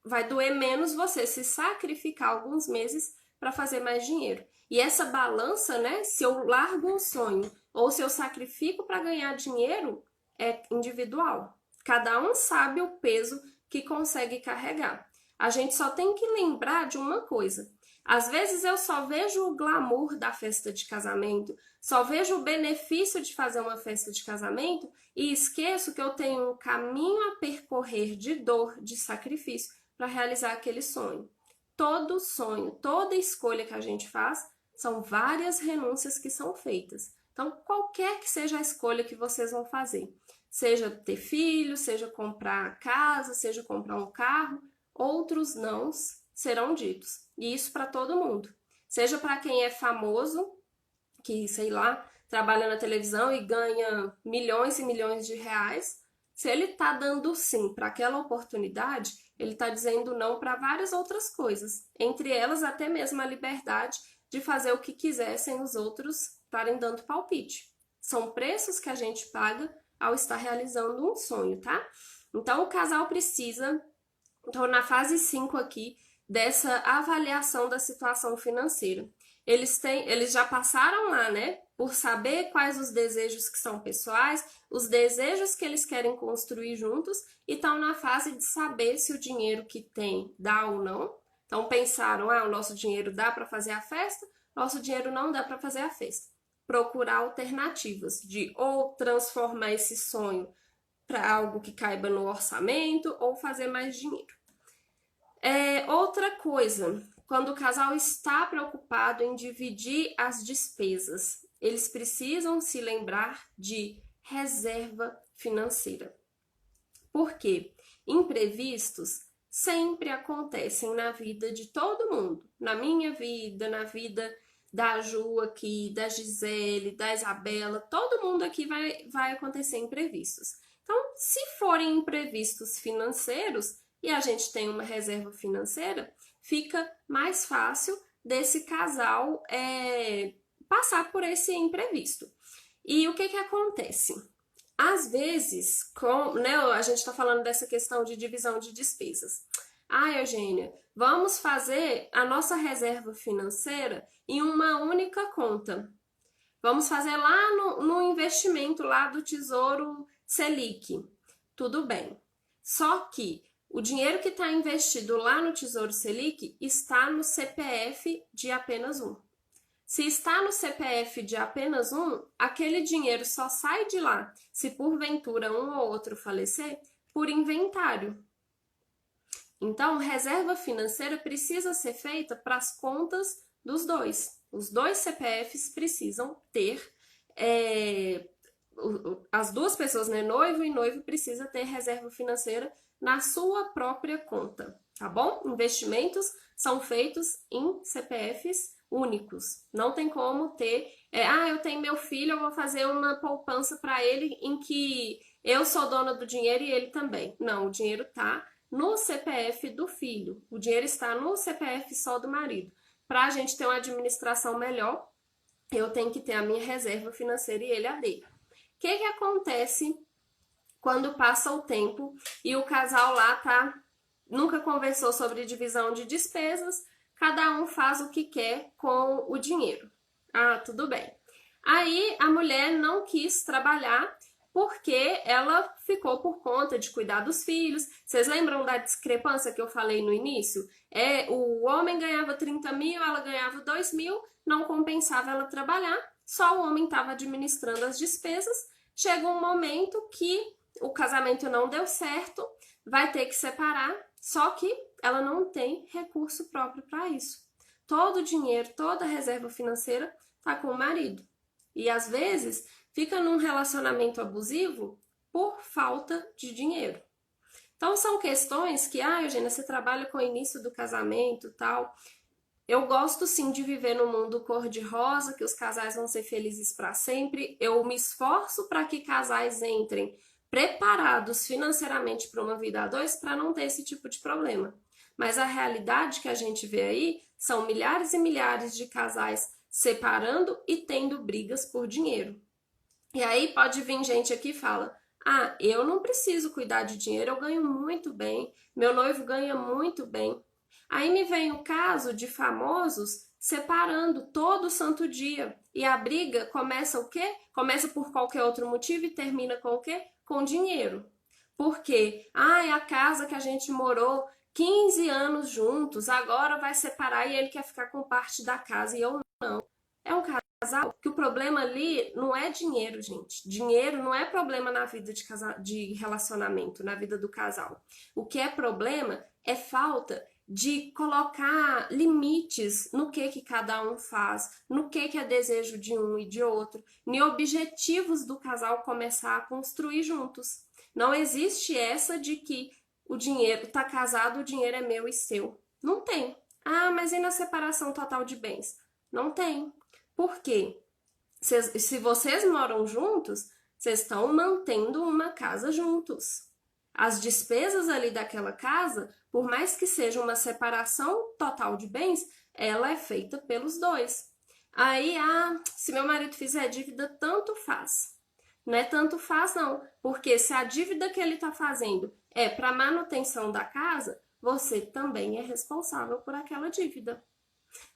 Vai doer menos você se sacrificar alguns meses para fazer mais dinheiro. E essa balança, né? Se eu largo um sonho ou se eu sacrifico para ganhar dinheiro, é individual. Cada um sabe o peso que consegue carregar. A gente só tem que lembrar de uma coisa. Às vezes eu só vejo o glamour da festa de casamento, só vejo o benefício de fazer uma festa de casamento e esqueço que eu tenho um caminho a percorrer de dor, de sacrifício para realizar aquele sonho. Todo sonho, toda escolha que a gente faz, são várias renúncias que são feitas. Então, qualquer que seja a escolha que vocês vão fazer, seja ter filho, seja comprar casa, seja comprar um carro, outros nãos serão ditos. E isso para todo mundo. Seja para quem é famoso, que, sei lá, trabalha na televisão e ganha milhões e milhões de reais, se ele está dando sim para aquela oportunidade, ele está dizendo não para várias outras coisas, entre elas até mesmo a liberdade de fazer o que quiser sem os outros estarem dando palpite. São preços que a gente paga ao estar realizando um sonho, tá? Então o casal precisa, estou na fase 5 aqui, dessa avaliação da situação financeira. Eles já passaram lá, né? Por saber quais os desejos que são pessoais, os desejos que eles querem construir juntos e estão na fase de saber se o dinheiro que tem dá ou não. Então pensaram, o nosso dinheiro dá para fazer a festa, nosso dinheiro não dá para fazer a festa. Procurar alternativas de ou transformar esse sonho para algo que caiba no orçamento ou fazer mais dinheiro. Outra coisa, quando o casal está preocupado em dividir as despesas, eles precisam se lembrar de reserva financeira. Por quê? Imprevistos sempre acontecem na vida de todo mundo. Na minha vida, na vida da Ju aqui, da Gisele, da Isabela, todo mundo aqui vai acontecer imprevistos. Então, se forem imprevistos financeiros e a gente tem uma reserva financeira, fica mais fácil desse casal passar por esse imprevisto. E o que acontece? Às vezes, a gente está falando dessa questão de divisão de despesas. Eugênia, vamos fazer a nossa reserva financeira em uma única conta. Vamos fazer lá no investimento lá do Tesouro Selic. Tudo bem. Só que o dinheiro que está investido lá no Tesouro Selic está no CPF de apenas um. Se está no CPF de apenas um, aquele dinheiro só sai de lá, se porventura um ou outro falecer, por inventário. Então, reserva financeira precisa ser feita para as contas dos dois. Os dois CPFs precisam ter as duas pessoas, né, noivo e noivo, precisa ter reserva financeira na sua própria conta, tá bom? Investimentos são feitos em CPFs únicos. Não tem como ter, eu tenho meu filho, eu vou fazer uma poupança para ele em que eu sou dona do dinheiro e ele também. Não, o dinheiro tá no CPF do filho. O dinheiro está no CPF só do marido. Para a gente ter uma administração melhor, eu tenho que ter a minha reserva financeira e ele a dele. O que acontece quando passa o tempo e o casal lá nunca conversou sobre divisão de despesas, cada um faz o que quer com o dinheiro. Ah, tudo bem. Aí a mulher não quis trabalhar porque ela ficou por conta de cuidar dos filhos. Vocês lembram da discrepância que eu falei no início? O homem ganhava 30 mil, ela ganhava 2 mil, não compensava ela trabalhar, só o homem estava administrando as despesas. Chega um momento que o casamento não deu certo, vai ter que separar, só que ela não tem recurso próprio para isso. Todo o dinheiro, toda a reserva financeira está com o marido. E às vezes fica num relacionamento abusivo por falta de dinheiro. Então são questões que, Eugênia, você trabalha com o início do casamento e tal. Eu gosto sim de viver no mundo cor-de-rosa, que os casais vão ser felizes para sempre. Eu me esforço para que casais entrem preparados financeiramente para uma vida a dois para não ter esse tipo de problema. Mas a realidade que a gente vê aí são milhares e milhares de casais separando e tendo brigas por dinheiro. E aí pode vir gente aqui e fala: eu não preciso cuidar de dinheiro, eu ganho muito bem, meu noivo ganha muito bem. Aí me vem o caso de famosos separando todo santo dia. E a briga começa o quê? Começa por qualquer outro motivo e termina com o quê? Com dinheiro. Por quê? É a casa que a gente morou 15 anos juntos, agora vai separar e ele quer ficar com parte da casa e eu não. É um casal que o problema ali não é dinheiro, gente. Dinheiro não é problema na vida de relacionamento, na vida do casal. O que é problema é falta de colocar limites no que cada um faz, no que é desejo de um e de outro, em objetivos do casal começar a construir juntos. Não existe essa de que o dinheiro, tá casado, o dinheiro é meu e seu. Não tem. Mas e na separação total de bens? Não tem. Por quê? Se vocês moram juntos, vocês estão mantendo uma casa juntos. As despesas ali daquela casa, por mais que seja uma separação total de bens, ela é feita pelos dois. Aí, se meu marido fizer dívida, tanto faz. Não é tanto faz, não. Porque se a dívida que ele está fazendo é para manutenção da casa, você também é responsável por aquela dívida.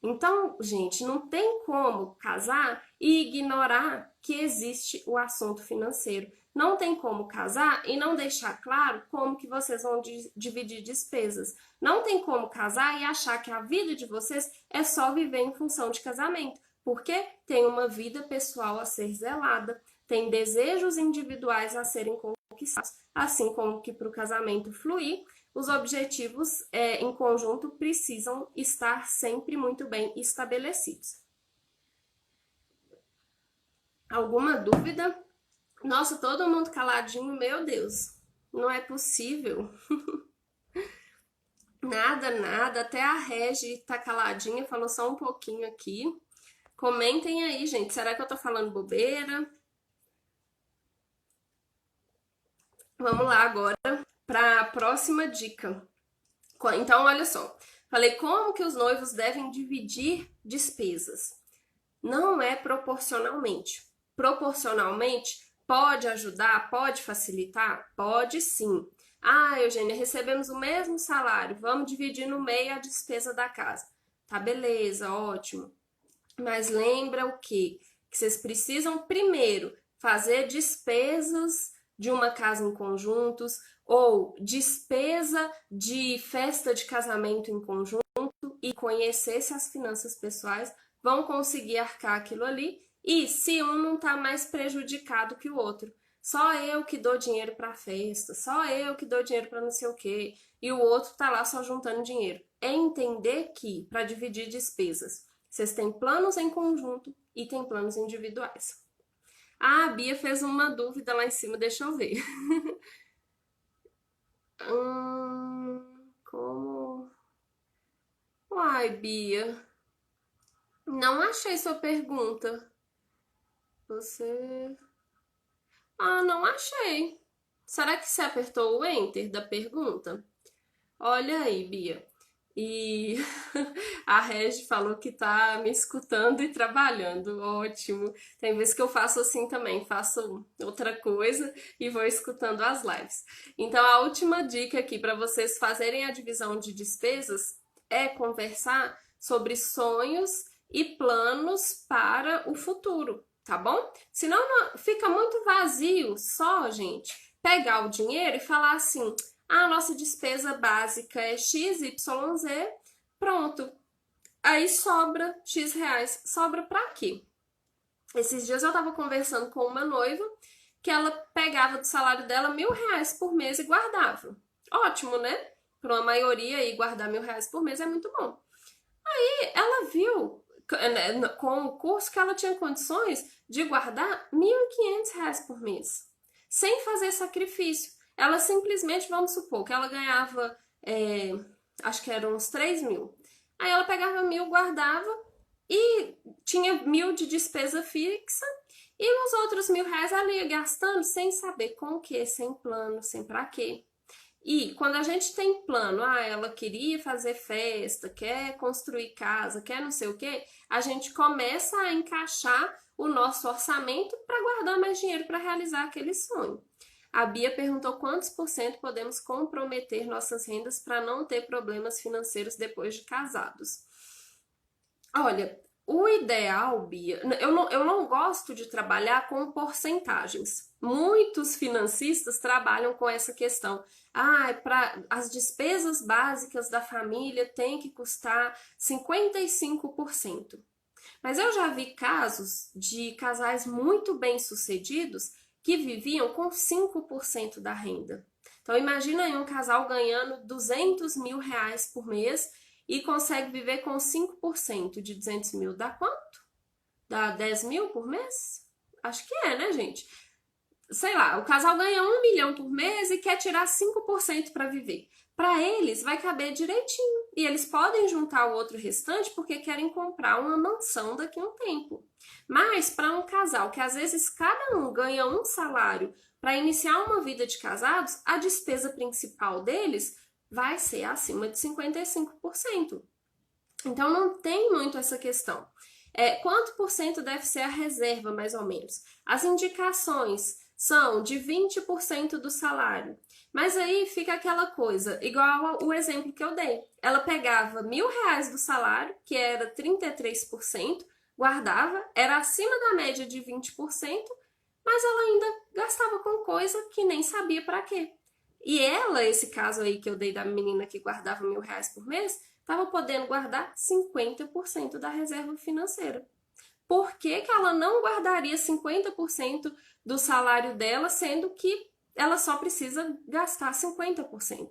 Então, gente, não tem como casar e ignorar que existe o assunto financeiro. Não tem como casar e não deixar claro como que vocês vão dividir despesas. Não tem como casar e achar que a vida de vocês é só viver em função de casamento, porque tem uma vida pessoal a ser zelada, tem desejos individuais a serem conquistados, assim como que para o casamento fluir, os objetivos em conjunto precisam estar sempre muito bem estabelecidos. Alguma dúvida? Nossa, todo mundo caladinho, meu Deus, não é possível. Nada, até a Regi tá caladinha, falou só um pouquinho aqui. Comentem aí, gente, será que eu tô falando bobeira? Vamos lá agora para a próxima dica. Então, olha só. Falei como que os noivos devem dividir despesas. Não é proporcionalmente. Proporcionalmente pode ajudar, pode facilitar? Pode sim. Eugênia, recebemos o mesmo salário, vamos dividir no meio a despesa da casa. Tá, beleza, ótimo. Mas lembra o quê? Que vocês precisam primeiro fazer despesas de uma casa em conjuntos ou despesa de festa de casamento em conjunto e conhecer se as finanças pessoais vão conseguir arcar aquilo ali e se um não está mais prejudicado que o outro. Só eu que dou dinheiro para festa, só eu que dou dinheiro para não sei o quê, e o outro tá lá só juntando dinheiro. É entender que para dividir despesas, vocês têm planos em conjunto e têm planos individuais. Ah, a Bia fez uma dúvida lá em cima, deixa eu ver. Como? Uai, Bia, não achei sua pergunta. Você. Ah, não achei. Será que você apertou o Enter da pergunta? Olha aí, Bia. E a Regi falou que tá me escutando e trabalhando. Ótimo. Tem vezes que eu faço assim também, faço outra coisa e vou escutando as lives. Então, a última dica aqui para vocês fazerem a divisão de despesas é conversar sobre sonhos e planos para o futuro, tá bom? Senão fica muito vazio só, gente, pegar o dinheiro e falar assim: a nossa despesa básica é XYZ, pronto. Aí sobra X reais. Sobra pra quê? Esses dias eu tava conversando com uma noiva que ela pegava do salário dela R$ 1.000 por mês e guardava. Ótimo, né? Para uma maioria aí guardar R$ 1.000 por mês é muito bom. E ela viu com o curso que ela tinha condições de guardar R$ 1.500 por mês, sem fazer sacrifício. Ela simplesmente, vamos supor, que ela ganhava, acho que eram uns 3.000. Aí ela pegava 1.000, guardava e tinha 1.000 de despesa fixa e os outros R$ 1.000 ela ia gastando sem saber com o que, sem plano, sem pra quê. E quando a gente tem plano, ela queria fazer festa, quer construir casa, quer não sei o quê, a gente começa a encaixar o nosso orçamento para guardar mais dinheiro para realizar aquele sonho. A Bia perguntou quantos por cento podemos comprometer nossas rendas para não ter problemas financeiros depois de casados. Olha, o ideal, Bia, eu não gosto de trabalhar com porcentagens. Muitos financistas trabalham com essa questão. Para as despesas básicas da família tem que custar 55%. Mas eu já vi casos de casais muito bem-sucedidos que viviam com 5% da renda. Então imagina aí um casal ganhando R$ 200.000 por mês e consegue viver com 5% de 200.000. Dá quanto? Dá 10.000 por mês? Acho que é, né, gente? Sei lá, o casal ganha 1 milhão por mês e quer tirar 5% para viver. Para eles vai caber direitinho. E eles podem juntar o outro restante porque querem comprar uma mansão daqui a um tempo. Mas para um casal que às vezes cada um ganha um salário para iniciar uma vida de casados, a despesa principal deles vai ser acima de 55%. Então não tem muito essa questão. Quanto por cento deve ser a reserva, mais ou menos? As indicações são de 20% do salário. Mas aí fica aquela coisa, igual o exemplo que eu dei. Ela pegava R$ 1.000 do salário, que era 33%, guardava, era acima da média de 20%, mas ela ainda gastava com coisa que nem sabia para quê. E ela, esse caso aí que eu dei da menina que guardava R$ 1.000 por mês, estava podendo guardar 50% da reserva financeira. Por que que ela não guardaria 50% do salário dela, sendo que ela só precisa gastar 50%?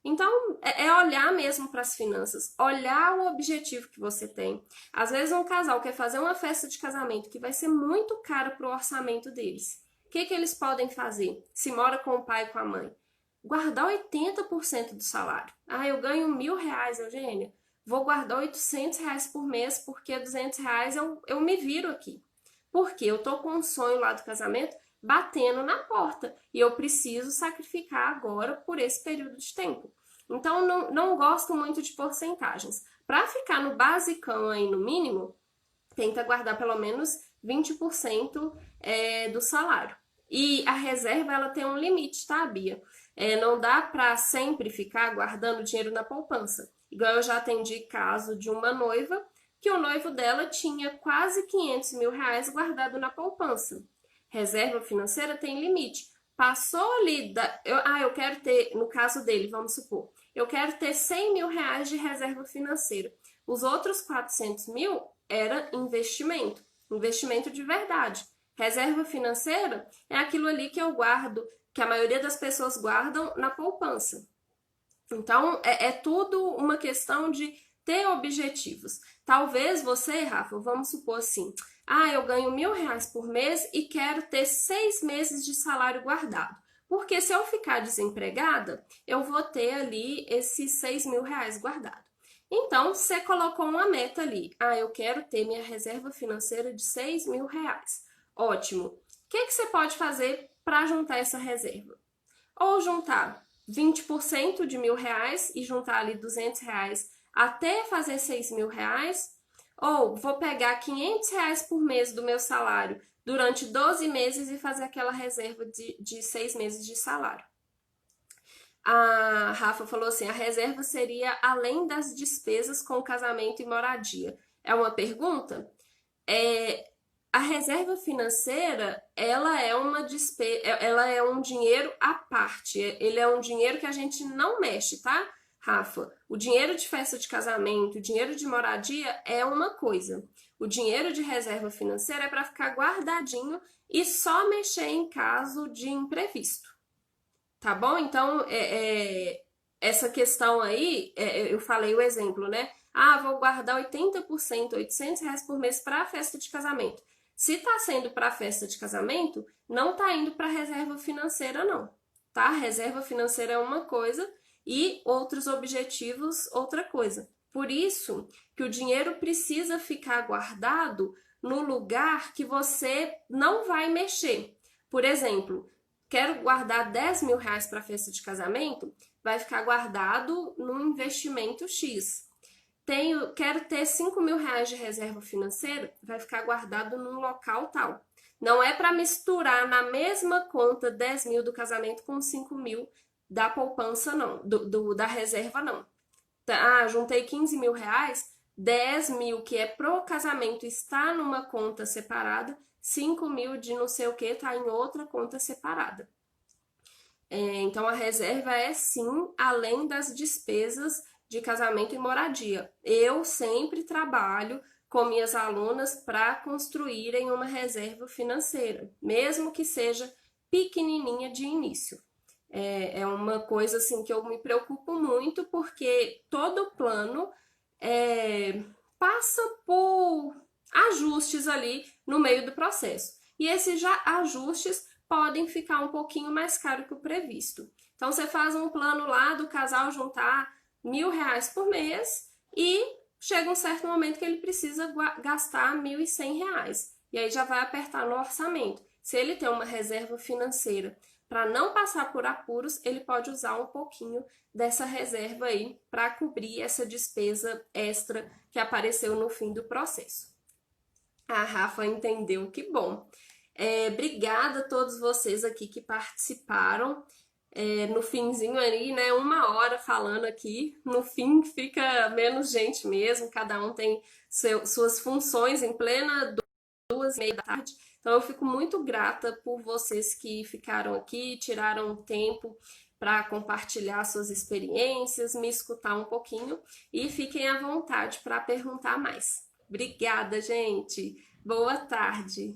Então, é olhar mesmo para as finanças, olhar o objetivo que você tem. Às vezes um casal quer fazer uma festa de casamento que vai ser muito cara para o orçamento deles. O que eles podem fazer se mora com o pai e com a mãe? Guardar 80% do salário. Eu ganho R$ 1.000, Eugênia. Vou guardar R$ 800 por mês porque R$ 200 eu me viro aqui. Porque eu tô com um sonho lá do casamento batendo na porta e eu preciso sacrificar agora por esse período de tempo. Então, não gosto muito de porcentagens. Para ficar no basicão aí, no mínimo, tenta guardar pelo menos 20% do salário. E a reserva, ela tem um limite, tá, Bia? Não dá para sempre ficar guardando dinheiro na poupança. Igual eu já atendi caso de uma noiva que o noivo dela tinha quase R$ 500.000 guardado na poupança. Reserva financeira tem limite. Passou ali, eu quero ter, no caso dele, vamos supor, eu quero ter R$ 100.000 de reserva financeira. Os outros 400.000 era investimento, investimento de verdade. Reserva financeira é aquilo ali que eu guardo, que a maioria das pessoas guardam na poupança. Então, é tudo uma questão de ter objetivos. Talvez você, Rafa, vamos supor assim, eu ganho R$ 1.000 por mês e quero ter 6 meses de salário guardado. Porque se eu ficar desempregada, eu vou ter ali esses R$ 6.000 guardados. Então, você colocou uma meta ali. Eu quero ter minha reserva financeira de R$ 6.000. Ótimo. O que você pode fazer para juntar essa reserva? Ou juntar 20% de R$ 1.000 e juntar ali R$ 200 até fazer R$ 6.000, ou vou pegar R$ 500 por mês do meu salário durante 12 meses e fazer aquela reserva de 6 meses de salário. A Rafa falou assim, a reserva seria além das despesas com casamento e moradia. É uma pergunta? A reserva financeira, ela é uma despesa, ela é um dinheiro à parte. Ele é um dinheiro que a gente não mexe, tá, Rafa? O dinheiro de festa de casamento, o dinheiro de moradia é uma coisa. O dinheiro de reserva financeira é para ficar guardadinho e só mexer em caso de imprevisto. Tá bom? Então, essa questão aí, eu falei o exemplo, né? Vou guardar 80%, R$ 800 por mês para a festa de casamento. Se está sendo para a festa de casamento, não está indo para a reserva financeira, não. Tá? Reserva financeira é uma coisa e outros objetivos, outra coisa. Por isso que o dinheiro precisa ficar guardado no lugar que você não vai mexer. Por exemplo, quero guardar R$ 10.000 para a festa de casamento, vai ficar guardado num investimento X. Quero ter R$ 5.000 de reserva financeira, vai ficar guardado num local tal. Não é para misturar na mesma conta 10.000 do casamento com 5.000 da poupança, não, da reserva, não. Juntei R$ 15.000, 10.000 que é pro casamento está numa conta separada, 5.000 de não sei o que está em outra conta separada. Então a reserva é sim além das despesas de casamento e moradia. Eu sempre trabalho com minhas alunas para construírem uma reserva financeira, mesmo que seja pequenininha de início. É uma coisa assim que eu me preocupo muito, porque todo plano passa por ajustes ali no meio do processo. E esses ajustes podem ficar um pouquinho mais caro que o previsto. Então, você faz um plano lá do casal juntar R$ 1.000 por mês e chega um certo momento que ele precisa gastar R$ 1.100. E aí já vai apertar no orçamento. Se ele tem uma reserva financeira para não passar por apuros, ele pode usar um pouquinho dessa reserva aí para cobrir essa despesa extra que apareceu no fim do processo. A Rafa entendeu, que bom. Obrigada a todos vocês aqui que participaram. No finzinho ali, né, 1 hora falando aqui, no fim fica menos gente mesmo, cada um tem suas funções em plena 2h30 da tarde. Então eu fico muito grata por vocês que ficaram aqui, tiraram tempo para compartilhar suas experiências, me escutar um pouquinho e fiquem à vontade para perguntar mais. Obrigada, gente. Boa tarde.